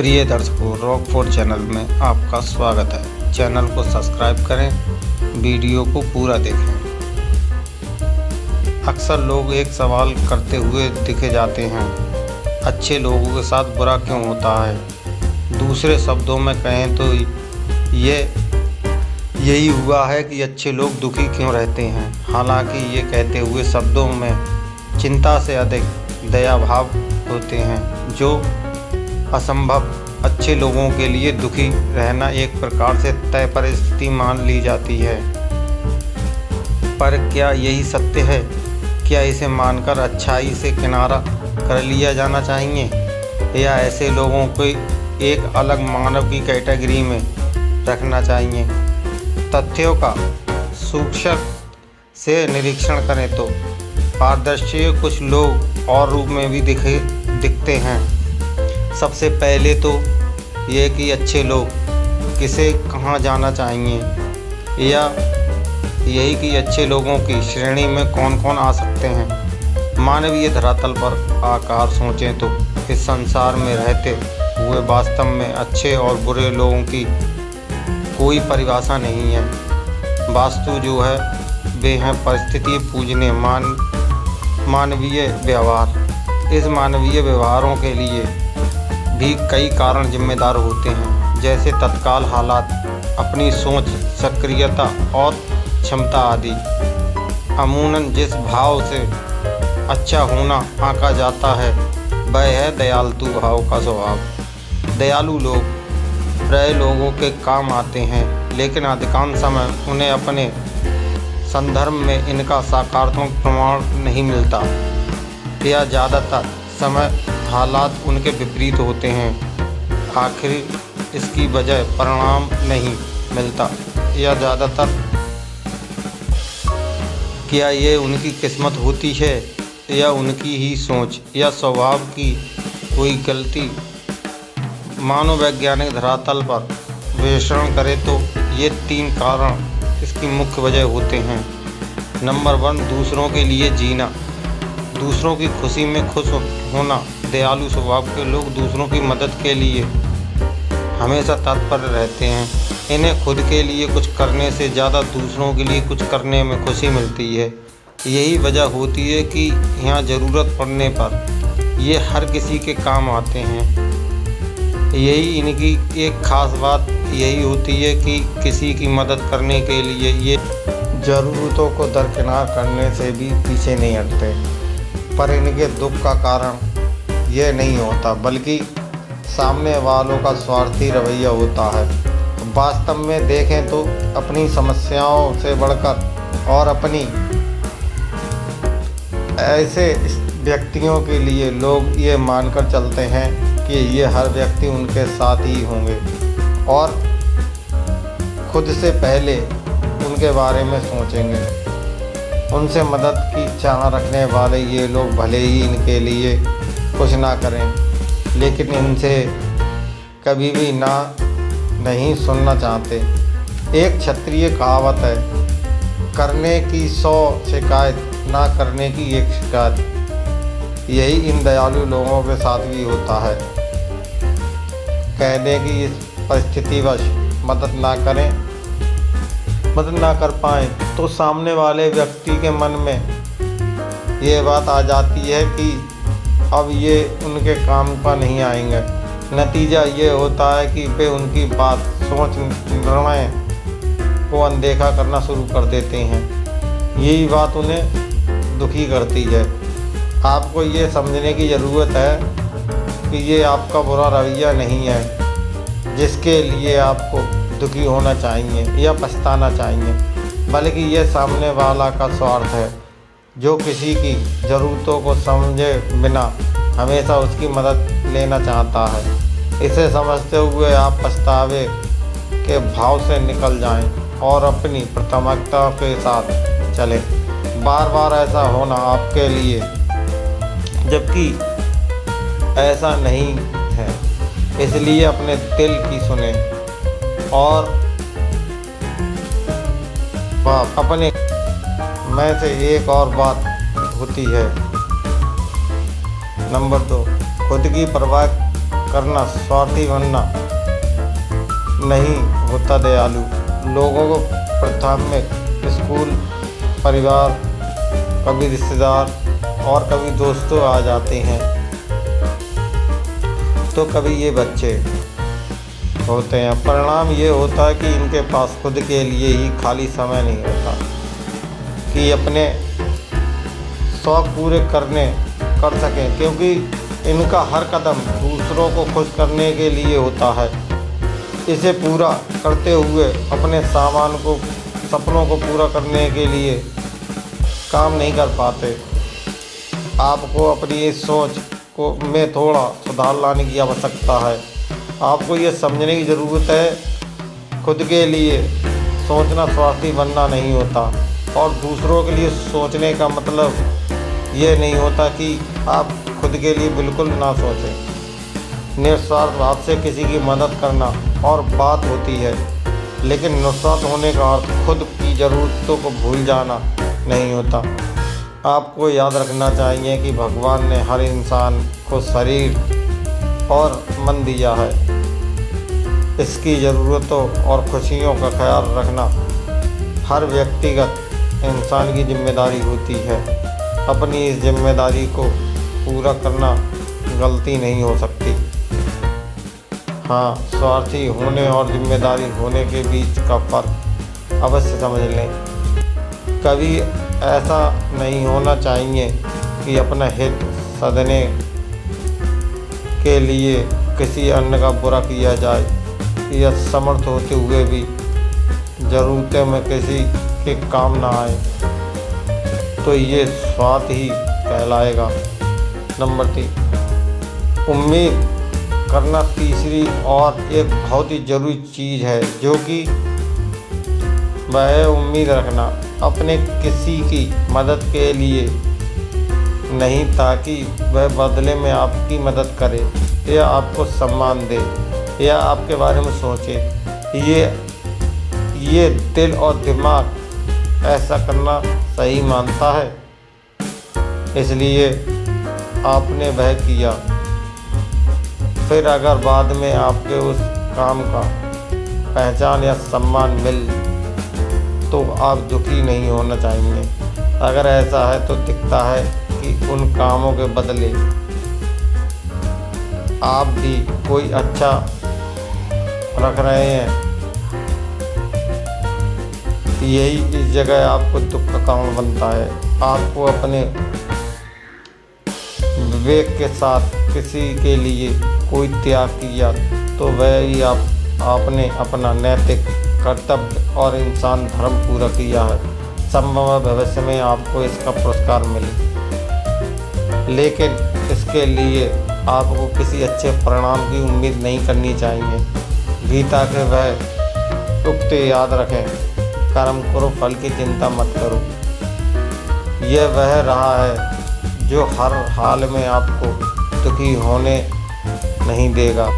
प्रिय दर्शकों, rock four channel में आपका स्वागत है। चैनल को सब्सक्राइब करें, वीडियो को पूरा देखें। अक्सर लोग एक सवाल करते हुए दिखे जाते हैं, अच्छे लोगों के साथ बुरा क्यों होता है। दूसरे शब्दों में कहें तो यही हुआ है कि अच्छे लोग दुखी क्यों रहते हैं। हालांकि ये कहते हुए शब्दों में चिंता से अधिक दया भाव होते हैं, जो असंभव। अच्छे लोगों के लिए दुखी रहना एक प्रकार से तय परिस्थिति मान ली जाती है, पर क्या यही सत्य है? क्या इसे मानकर अच्छाई से किनारा कर लिया जाना चाहिए, या ऐसे लोगों को एक अलग मानव की कैटेगरी में रखना चाहिए? तथ्यों का सूक्ष्म से निरीक्षण करें तो पारदर्शी कुछ लोग और रूप में भी दिखते हैं। सबसे पहले तो ये कि अच्छे लोग किसे कहाँ जाना चाहिए, या यही कि अच्छे लोगों की श्रेणी में कौन कौन आ सकते हैं। मानवीय धरातल पर आकार सोचें तो इस संसार में रहते हुए वास्तव में अच्छे और बुरे लोगों की कोई परिभाषा नहीं है। वास्तु जो है वे हैं परिस्थिति पूजने मानवीय व्यवहार। इस मानवीय व्यवहारों के लिए भी कई कारण जिम्मेदार होते हैं, जैसे तत्काल हालात, अपनी सोच, सक्रियता और क्षमता आदि। अमूमन जिस भाव से अच्छा होना आंका जाता है वह है दयालु भाव का स्वभाव। दयालु लोग प्राय लोगों के काम आते हैं, लेकिन अधिकांश समय उन्हें अपने संदर्भ में इनका सकारात्मक प्रमाण नहीं मिलता, या ज़्यादातर समय हालात उनके विपरीत होते हैं। आखिर इसकी वजह परिणाम नहीं मिलता, या ज़्यादातर क्या ये उनकी किस्मत होती है, या उनकी ही सोच या स्वभाव की कोई गलती। मनोवैज्ञानिक धरातल पर विश्लेषण करें तो ये 3 कारण इसकी मुख्य वजह होते हैं। नंबर 1, दूसरों के लिए जीना, दूसरों की खुशी में खुश होना। दयालु स्वभाव के लोग दूसरों की मदद के लिए हमेशा तत्पर रहते हैं। इन्हें खुद के लिए कुछ करने से ज़्यादा दूसरों के लिए कुछ करने में खुशी मिलती है। यही वजह होती है कि यहाँ ज़रूरत पड़ने पर ये हर किसी के काम आते हैं। यही इनकी एक ख़ास बात यही होती है कि किसी की मदद करने के लिए ये ज़रूरतों को दरकिनार करने से भी पीछे नहीं हटते। पर इनके दुख का कारण यह नहीं होता, बल्कि सामने वालों का स्वार्थी रवैया होता है। वास्तव में देखें तो अपनी समस्याओं से बढ़कर और अपनी ऐसे व्यक्तियों के लिए लोग ये मानकर चलते हैं कि ये हर व्यक्ति उनके साथ ही होंगे, और खुद से पहले उनके बारे में सोचेंगे। उनसे मदद की चाह रखने वाले ये लोग भले ही इनके लिए कुछ ना करें, लेकिन इनसे कभी भी नहीं सुनना चाहते। एक क्षत्रिय कहावत है, करने की 100 शिकायत, ना करने की 1 शिकायत। यही इन दयालु लोगों के साथ भी होता है। कहने की इस परिस्थितिवश मदद ना कर पाएँ तो सामने वाले व्यक्ति के मन में ये बात आ जाती है कि अब ये उनके काम का नहीं आएंगे। नतीजा ये होता है कि वे उनकी बात, सोच, निर्णय को अनदेखा करना शुरू कर देते हैं। यही बात उन्हें दुखी करती है। आपको ये समझने की ज़रूरत है कि ये आपका बुरा रवैया नहीं है जिसके लिए आपको दुखी होना चाहिए या पछताना चाहिए, बल्कि ये सामने वाला का स्वार्थ है, जो किसी की ज़रूरतों को समझे बिना हमेशा उसकी मदद लेना चाहता है। इसे समझते हुए आप पछतावे के भाव से निकल जाएं और अपनी प्राथमिकता के साथ चलें। बार बार ऐसा होना आपके लिए, जबकि ऐसा नहीं है। इसलिए अपने दिल की सुने और अपने में से एक और बात होती है। नंबर 2, खुद की परवाह करना स्वार्थी बनना नहीं होता दयालु। लोगों को प्राथमिक स्कूल, परिवार, कभी रिश्तेदार और कभी दोस्तों आ जाते हैं, तो कभी ये बच्चे होते हैं। परिणाम ये होता है कि इनके पास खुद के लिए ही खाली समय नहीं होता कि अपने शौक़ पूरे कर सकें, क्योंकि इनका हर कदम दूसरों को खुश करने के लिए होता है। इसे पूरा करते हुए अपने सपनों को पूरा करने के लिए काम नहीं कर पाते। आपको अपनी इस सोच में थोड़ा सुधार लाने की आवश्यकता है। आपको ये समझने की ज़रूरत है, खुद के लिए सोचना स्वार्थी बनना नहीं होता, और दूसरों के लिए सोचने का मतलब ये नहीं होता कि आप खुद के लिए बिल्कुल ना सोचें। निस्वार्थ भाव से किसी की मदद करना और बात होती है, लेकिन निस्वार्थ होने का अर्थ खुद की ज़रूरतों को भूल जाना नहीं होता। आपको याद रखना चाहिए कि भगवान ने हर इंसान को शरीर और मन दिया है। इसकी ज़रूरतों और खुशियों का ख्याल रखना हर व्यक्तिगत इंसान की जिम्मेदारी होती है। अपनी इस जिम्मेदारी को पूरा करना गलती नहीं हो सकती। हाँ, स्वार्थी होने और जिम्मेदारी होने के बीच का फ़र्क अवश्य समझ लें। कभी ऐसा नहीं होना चाहिए कि अपना हित साधने के लिए किसी अन्य का बुरा किया जाए या समर्थ होते हुए भी ज़रूरतें में किसी के काम ना आए, तो ये स्वार्थ ही कहलाएगा। नंबर 3, उम्मीद करना तीसरी और एक बहुत ही ज़रूरी चीज़ है, जो कि वह उम्मीद रखना अपने किसी की मदद के लिए नहीं, ताकि वह बदले में आपकी मदद करे या आपको सम्मान दे या आपके बारे में सोचे। ये दिल और दिमाग ऐसा करना सही मानता है, इसलिए आपने वह किया। फिर अगर बाद में आपके उस काम का पहचान या सम्मान मिल तो आप दुखी नहीं होना चाहिए। अगर ऐसा है तो दिखता है कि उन कामों के बदले आप भी कोई अच्छा रख रहे हैं, यही इस जगह आपको दुख का कारण बनता है। आपको अपने विवेक के साथ किसी के लिए कोई त्याग किया तो वह ही आपने अपना नैतिक कर्तव्य और इंसान धर्म पूरा किया है। संभव है भविष्य में आपको इसका पुरस्कार मिले, लेकिन इसके लिए आपको किसी अच्छे परिणाम की उम्मीद नहीं करनी चाहिए। गीता के वह उक्त याद रखें, कर्म करो फल की चिंता मत करो। यह वह रहा है जो हर हाल में आपको दुखी होने नहीं देगा।